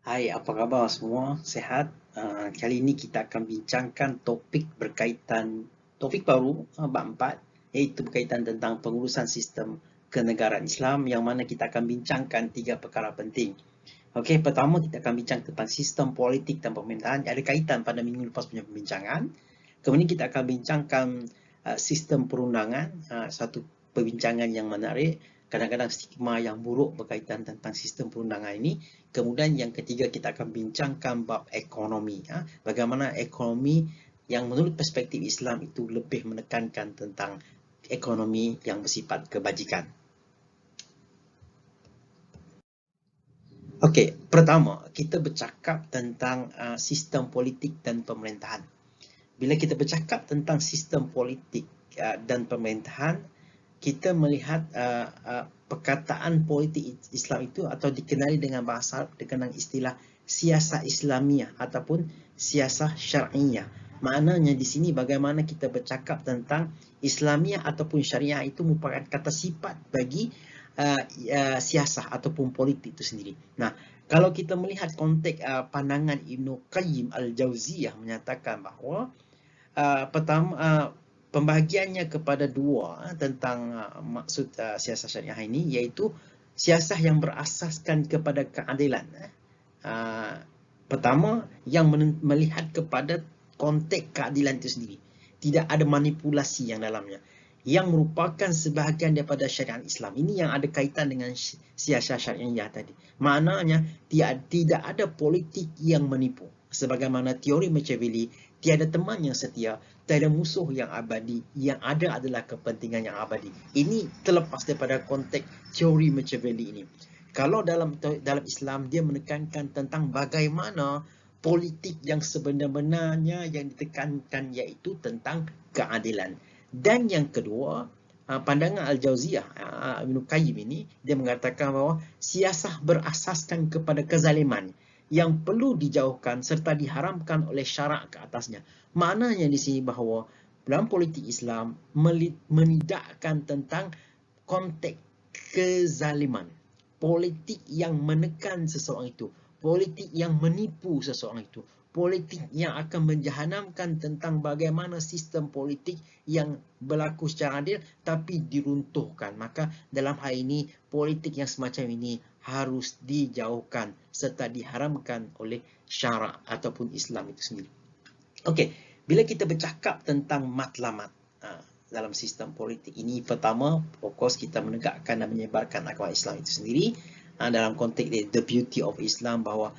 Hai, apa khabar semua? Sehat? Kali ini kita akan bincangkan topik berkaitan, topik baru, bab 4, iaitu berkaitan tentang pengurusan sistem kenegaraan Islam, yang mana kita akan bincangkan 3 perkara penting. Okey, pertama kita akan bincang tentang sistem politik dan pemerintahan yang ada kaitan pada minggu lepas punya pembincangan. Kemudian kita akan bincangkan sistem perundangan, satu perbincangan yang menarik, kadang-kadang stigma yang buruk berkaitan tentang sistem perundangan ini. Kemudian yang ketiga kita akan bincangkan bab ekonomi, bagaimana ekonomi yang menurut perspektif Islam itu lebih menekankan tentang ekonomi yang bersifat kebajikan. Okey, pertama kita bercakap tentang sistem politik dan pemerintahan. Bila kita bercakap tentang sistem politik dan pemerintahan, kita melihat perkataan politik Islam itu atau dikenali dengan bahasa dengan istilah siasah Islamiah ataupun siasah syar'iyah. Maknanya di sini bagaimana kita bercakap tentang Islamiah ataupun syariah itu merupakan kata sifat bagi siasah ataupun politik itu sendiri. Nah, kalau kita melihat konteks pandangan Ibnu Qayyim Al-Jauziyah menyatakan bahawa pertama pembahagiannya kepada dua tentang maksud siasah syariah ini, iaitu siasah yang berasaskan kepada keadilan. Pertama, yang melihat kepada konteks keadilan itu sendiri. Tidak ada manipulasi yang dalamnya. Yang merupakan sebahagian daripada syariat Islam. Ini yang ada kaitan dengan siasah syariah tadi. Maknanya, tidak ada politik yang menipu. Sebagaimana teori Machiavelli, tiada teman yang setia, tiada musuh yang abadi, yang ada adalah kepentingan yang abadi. Ini terlepas daripada konteks teori Machiavelli ini. Kalau dalam Islam, dia menekankan tentang bagaimana politik yang sebenar-benarnya yang ditekankan, iaitu tentang keadilan. Dan yang kedua, pandangan Al-Jauziyah, Ibnu Qayyim ini, dia mengatakan bahawa siasah berasaskan kepada kezaliman yang perlu dijauhkan serta diharamkan oleh syarak ke atasnya. Maknanya di sini bahawa dalam politik Islam menidakkan tentang konteks kezaliman. Politik yang menekan seseorang itu, politik yang menipu seseorang itu, politik yang akan menjahanamkan tentang bagaimana sistem politik yang berlaku secara adil tapi diruntuhkan. Maka dalam hal ini, politik yang semacam ini harus dijauhkan serta diharamkan oleh syarak ataupun Islam itu sendiri. Okey, bila kita bercakap tentang matlamat dalam sistem politik ini, pertama, of course, kita menegakkan dan menyebarkan agama Islam itu sendiri. Dalam konteks the beauty of Islam, bahawa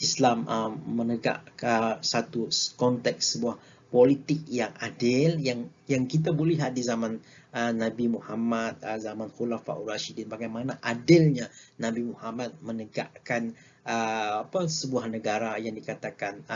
Islam menegakkan satu konteks sebuah politik yang adil, yang kita boleh lihat di zaman Nabi Muhammad, zaman Khulafaur Rasyidin, bagaimana adilnya Nabi Muhammad menegakkan sebuah negara yang dikatakan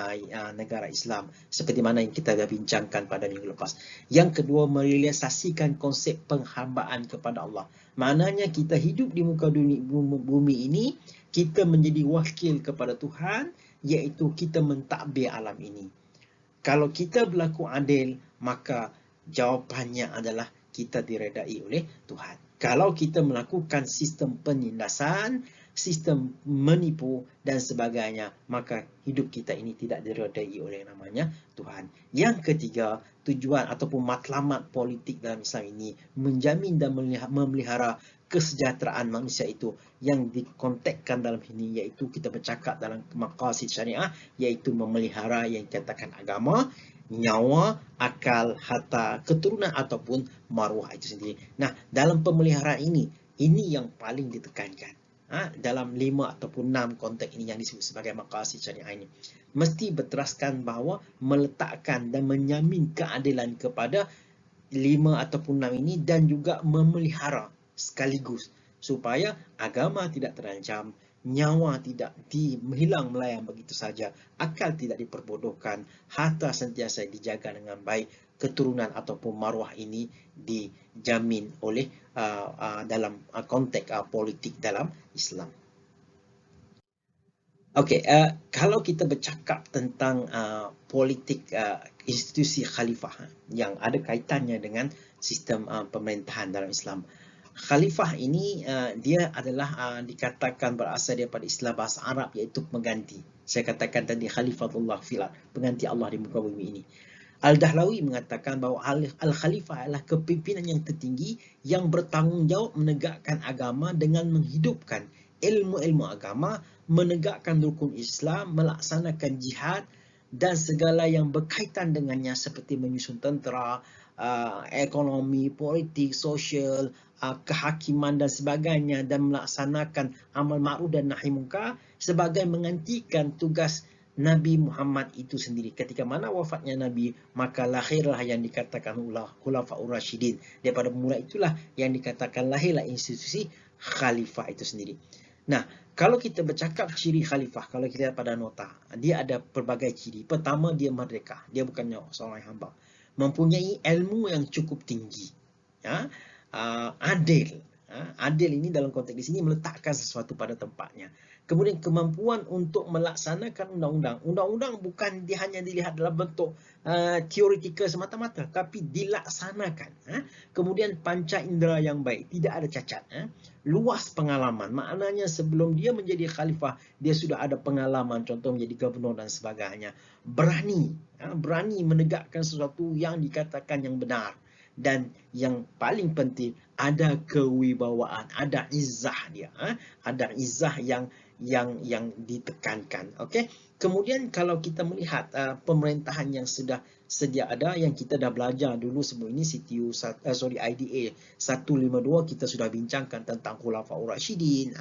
negara Islam, seperti mana yang kita dah bincangkan pada minggu lepas. Yang kedua, merealisasikan konsep penghambaan kepada Allah. Maknanya kita hidup di muka bumi ini, kita menjadi wakil kepada Tuhan, iaitu kita mentadbir alam ini. Kalau kita berlaku adil, maka jawapannya adalah kita diredai oleh Tuhan. Kalau kita melakukan sistem penindasan, sistem menipu dan sebagainya, maka hidup kita ini tidak diredai oleh namanya Tuhan. Yang ketiga, tujuan ataupun matlamat politik dalam Islam ini menjamin dan memelihara kesejahteraan manusia itu, yang dikontekkan dalam ini, iaitu kita bercakap dalam maqasid syariah, iaitu memelihara yang dikatakan agama, nyawa, akal, harta, keturunan ataupun maruah itu sendiri. Nah, dalam pemeliharaan ini yang paling ditekankan. Dalam 5 ataupun 6 konteks ini yang disebut sebagai maqasid syariah ini, mesti berteraskan bahawa meletakkan dan menjamin keadilan kepada 5 ataupun 6 ini, dan juga memelihara sekaligus supaya agama tidak terancam, nyawa tidak hilang melayang begitu saja, akal tidak diperbodohkan, harta sentiasa dijaga dengan baik, keturunan ataupun maruah ini dijamin oleh dalam konteks politik dalam Islam. Okey, kalau kita bercakap tentang politik institusi khalifah yang ada kaitannya dengan sistem pemerintahan dalam Islam, Khalifah ini dia adalah dikatakan berasal daripada istilah bahasa Arab iaitu pengganti. Saya katakan tadi Khalifatullah fil ard, pengganti Allah di muka bumi ini. Al-Dahlawi mengatakan bahawa Al-Khalifah adalah kepimpinan yang tertinggi yang bertanggungjawab menegakkan agama dengan menghidupkan ilmu-ilmu agama, menegakkan rukun Islam, melaksanakan jihad dan segala yang berkaitan dengannya seperti menyusun tentera, ekonomi, politik, sosial, kehakiman dan sebagainya, dan melaksanakan amal ma'ruf dan nahi munkar sebagai menggantikan tugas Nabi Muhammad itu sendiri. Ketika mana wafatnya Nabi, maka lahirlah yang dikatakan Khulafaur Rasyidin. Daripada mula itulah yang dikatakan lahirlah institusi khalifah itu sendiri. Nah, kalau kita bercakap ciri khalifah, kalau kita lihat pada nota, dia ada pelbagai ciri. Pertama, dia merdeka. Dia bukannya seorang hamba. Mempunyai ilmu yang cukup tinggi. Ya, adil. Adil ini dalam konteks di sini meletakkan sesuatu pada tempatnya. Kemudian kemampuan untuk melaksanakan undang-undang. Undang-undang bukan hanya dilihat dalam bentuk teoretikal semata-mata, tapi dilaksanakan. Kemudian panca indera yang baik, tidak ada cacat. Luas pengalaman, maknanya sebelum dia menjadi khalifah, dia sudah ada pengalaman, contoh menjadi gubernur dan sebagainya. Berani menegakkan sesuatu yang dikatakan yang benar. Dan yang paling penting, ada kewibawaan, ada izzah dia, ada izzah yang ditekankan. Okey. Kemudian kalau kita melihat pemerintahan yang sudah sedia ada, yang kita dah belajar dulu sebelum ini, CTU IDA 152 kita sudah bincangkan tentang Khulafaur Rasyidin,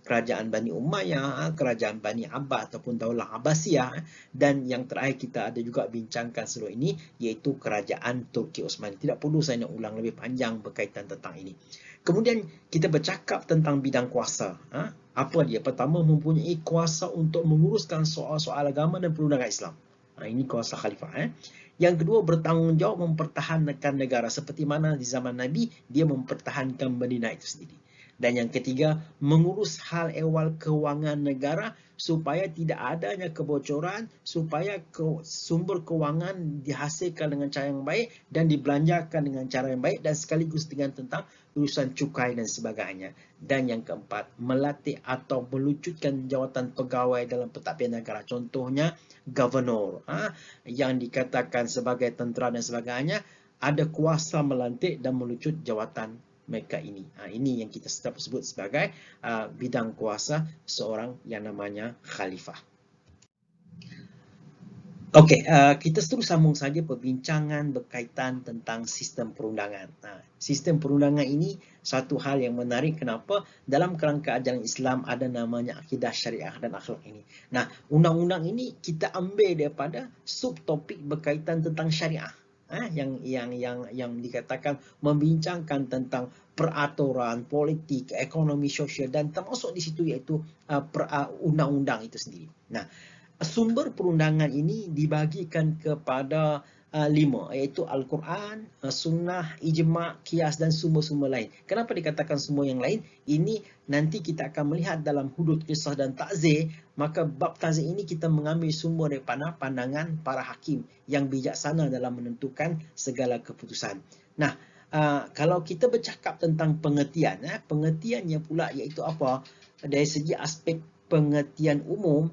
kerajaan Bani Umayyah, kerajaan Bani Abbas ataupun Daulah Abbasiyah, dan yang terakhir kita ada juga bincangkan sebelum ini iaitu kerajaan Turki Osmani. Tidak perlu saya nak ulang lebih panjang berkaitan tentang ini. Kemudian kita bercakap tentang bidang kuasa. Apa dia? Pertama, mempunyai kuasa untuk menguruskan soal-soal agama dan perundangan Islam. Ini kuasa khalifah. Yang kedua, bertanggungjawab mempertahankan negara. Seperti mana di zaman Nabi, dia mempertahankan Madinah itu sendiri. Dan yang ketiga, mengurus hal ehwal kewangan negara supaya tidak adanya kebocoran, supaya sumber kewangan dihasilkan dengan cara yang baik dan dibelanjakan dengan cara yang baik, dan sekaligus dengan tentang urusan cukai dan sebagainya. Dan yang keempat, melatih atau melucutkan jawatan pegawai dalam pentadbiran negara. Contohnya, governor yang dikatakan sebagai tentera dan sebagainya, ada kuasa melantik dan melucut jawatan mereka ini. Ini yang kita sebut sebagai bidang kuasa seorang yang namanya khalifah. Okey, kita terus sambung saja perbincangan berkaitan tentang sistem perundangan. Sistem perundangan ini satu hal yang menarik. Kenapa? Dalam kerangka ajaran Islam ada namanya akidah syariah dan akhlak ini. Nah, undang-undang ini kita ambil daripada subtopik berkaitan tentang syariah. Yang dikatakan membincangkan tentang peraturan, politik, ekonomi, sosial, dan termasuk di situ iaitu undang-undang itu sendiri. Nah, sumber perundangan ini dibagikan kepada 5, iaitu Al-Quran, Sunnah, Ijma', Qiyas dan sumber-sumber lain. Kenapa dikatakan semua yang lain? Ini nanti kita akan melihat dalam hudud, qisas dan ta'zir. Maka bab ta'zir ini kita mengambil sumber daripada pandangan para hakim yang bijaksana dalam menentukan segala keputusan. Nah, kalau kita bercakap tentang pengertian, pengertiannya pula iaitu apa? Dari segi aspek pengertian umum,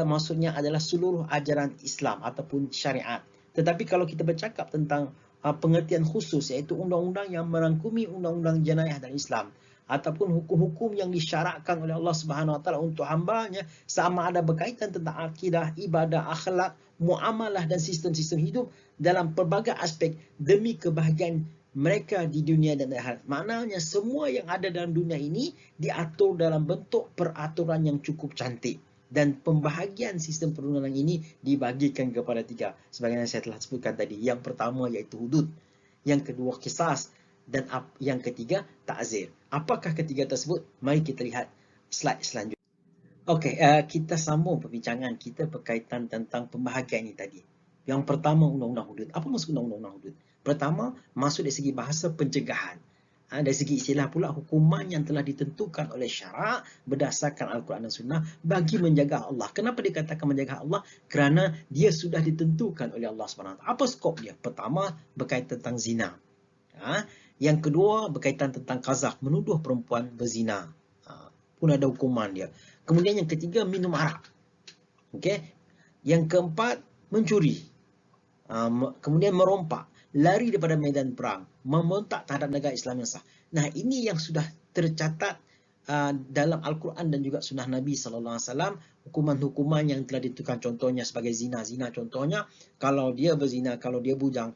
maksudnya adalah seluruh ajaran Islam ataupun syariat. Tetapi kalau kita bercakap tentang pengertian khusus, iaitu undang-undang yang merangkumi undang-undang jenayah dan Islam, ataupun hukum-hukum yang disyaratkan oleh Allah Subhanahu Wa Taala untuk hamba-Nya, sama ada berkaitan tentang akidah, ibadah, akhlak, muamalah dan sistem-sistem hidup dalam pelbagai aspek demi kebahagiaan mereka di dunia dan akhirat. Maknanya semua yang ada dalam dunia ini diatur dalam bentuk peraturan yang cukup cantik. Dan pembahagian sistem perundangan ini dibagikan kepada 3. Sebagaimana saya telah sebutkan tadi. Yang pertama iaitu hudud. Yang kedua qisas. Dan yang ketiga ta'zir. Apakah ketiga tersebut? Mari kita lihat slide selanjutnya. Okey, kita sambung perbincangan kita berkaitan tentang pembahagian ini tadi. Yang pertama, undang-undang hudud. Apa maksud undang-undang hudud? Pertama, masuk dari segi bahasa pencegahan. Dari segi istilah pula, hukuman yang telah ditentukan oleh syarak berdasarkan Al-Quran dan Sunnah bagi menjaga Allah. Kenapa dikatakan menjaga Allah? Kerana dia sudah ditentukan oleh Allah SWT. Apa skop dia? Pertama, berkaitan tentang zina. Yang kedua berkaitan tentang qazaf, menuduh perempuan berzina. Pun ada hukuman dia. Kemudian yang ketiga minum arak. Okey. Yang keempat mencuri. Kemudian merompak, lari daripada medan perang, memberontak terhadap negara Islam yang sah. Nah, ini yang sudah tercatat dalam Al-Quran dan juga sunnah Nabi SAW, hukuman-hukuman yang telah ditentukan, contohnya sebagai zina. Zina contohnya, kalau dia berzina, kalau dia bujang,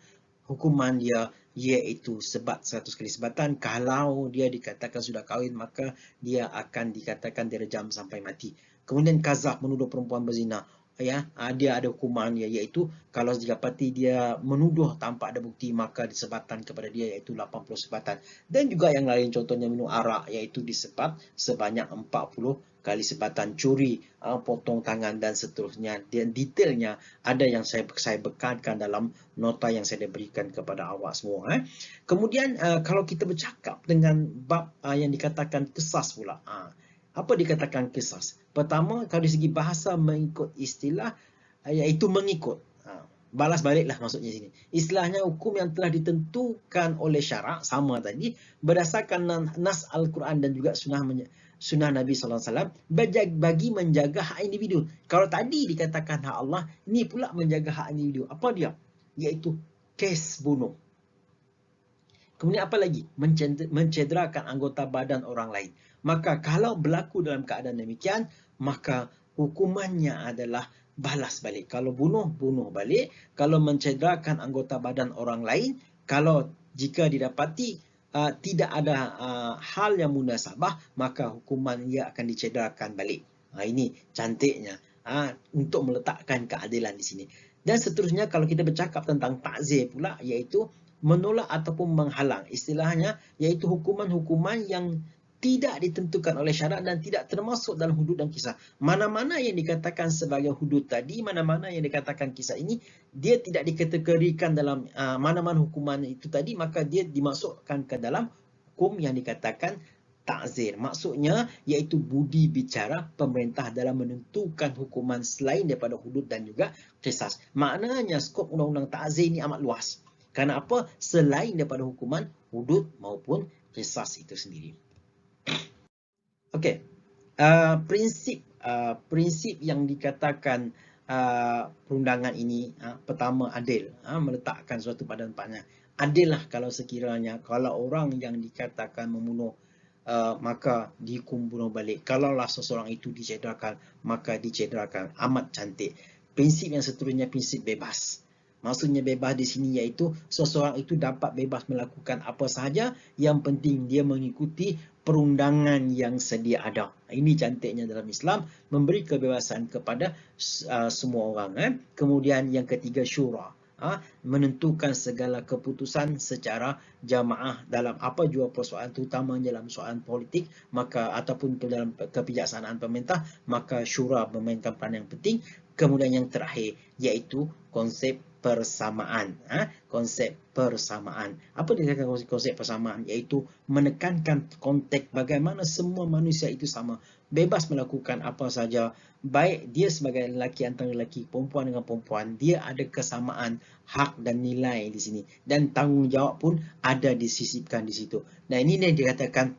hukuman dia iaitu sebat 100 kali sebatan. Kalau dia dikatakan sudah kahwin, maka dia akan dikatakan direjam sampai mati. Kemudian qazaf, menuduh perempuan berzina. Ya, dia ada hukuman iaitu kalau didapati dia menuduh tanpa ada bukti, maka disebatan kepada dia iaitu 80 sebatan. Dan juga yang lain, contohnya minum arak, iaitu disebat sebanyak 40 kali sebatan. Curi, potong tangan dan seterusnya. Dan detailnya ada yang saya bekalkan dalam nota yang saya berikan kepada awak semua. Kemudian kalau kita bercakap dengan bab yang dikatakan qisas pula. Apa dikatakan qisas? Pertama, kalau dari segi bahasa mengikut istilah, iaitu mengikut. Balas baliklah maksudnya sini. Istilahnya hukum yang telah ditentukan oleh syarak, sama tadi, berdasarkan nas Al-Quran dan juga sunnah Nabi SAW, bagi menjaga hak individu. Kalau tadi dikatakan hak Allah, ini pula menjaga hak individu. Apa dia? Iaitu kes bunuh. Kemudian apa lagi? Mencederakan anggota badan orang lain. Maka kalau berlaku dalam keadaan demikian, maka hukumannya adalah balas balik. Kalau bunuh, bunuh balik. Kalau mencederakan anggota badan orang lain, kalau jika didapati tidak ada hal yang munasabah, maka hukuman ia akan dicederakan balik. Ini cantiknya untuk meletakkan keadilan di sini. Dan seterusnya kalau kita bercakap tentang ta'zir pula, iaitu menolak ataupun menghalang. Istilahnya iaitu hukuman-hukuman yang tidak ditentukan oleh syarak dan tidak termasuk dalam hudud dan kisah. Mana-mana yang dikatakan sebagai hudud tadi, mana-mana yang dikatakan kisah ini, dia tidak dikategorikan dalam mana-mana hukuman itu tadi, maka dia dimasukkan ke dalam hukum yang dikatakan ta'zir. Maksudnya iaitu budi bicara pemerintah dalam menentukan hukuman selain daripada hudud dan juga kisah. Maknanya skop undang-undang ta'zir ini amat luas. Kerana apa? Selain daripada hukuman hudud maupun qisas itu sendiri. Okey. Prinsip yang dikatakan perundangan ini, pertama adil, meletakkan suatu pada tempatnya. Adillah kalau sekiranya kalau orang yang dikatakan membunuh maka dihukum bunuh balik. Kalaulah seseorang itu dicederakan, maka dicederakan. Amat cantik. Prinsip yang seterusnya prinsip bebas. Maksudnya bebas di sini iaitu seseorang itu dapat bebas melakukan apa sahaja, yang penting dia mengikuti perundangan yang sedia ada. Ini cantiknya dalam Islam, memberi kebebasan kepada semua orang. Kemudian yang ketiga syura, menentukan segala keputusan secara jamaah dalam apa jua persoalan, terutama dalam soalan politik, maka ataupun dalam kebijaksanaan pemerintah, maka syura memainkan peranan yang penting. Kemudian yang terakhir iaitu konsep persamaan. Konsep persamaan. Apa dikatakan konsep persamaan? Iaitu menekankan konteks bagaimana semua manusia itu sama, bebas melakukan apa saja, baik dia sebagai lelaki antara lelaki, perempuan dengan perempuan, dia ada kesamaan hak dan nilai di sini, dan tanggungjawab pun ada disisipkan di situ. Nah, ini yang dikatakan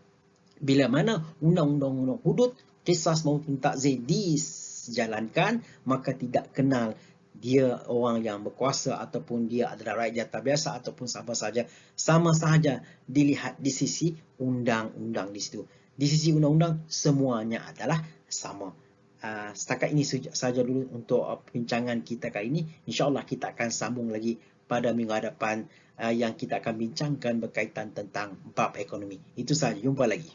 bila mana undang-undang hudud, qisas maupun ta'zir dijalankan, maka tidak kenal dia orang yang berkuasa ataupun dia adalah rakyat jatah biasa ataupun siapa saja, sama sahaja dilihat di sisi undang-undang di situ. Di sisi undang-undang semuanya adalah sama. Setakat ini saja dulu untuk perbincangan kita kali ini. InsyaAllah kita akan sambung lagi pada minggu hadapan yang kita akan bincangkan berkaitan tentang bab ekonomi. Itu sahaja. Jumpa lagi.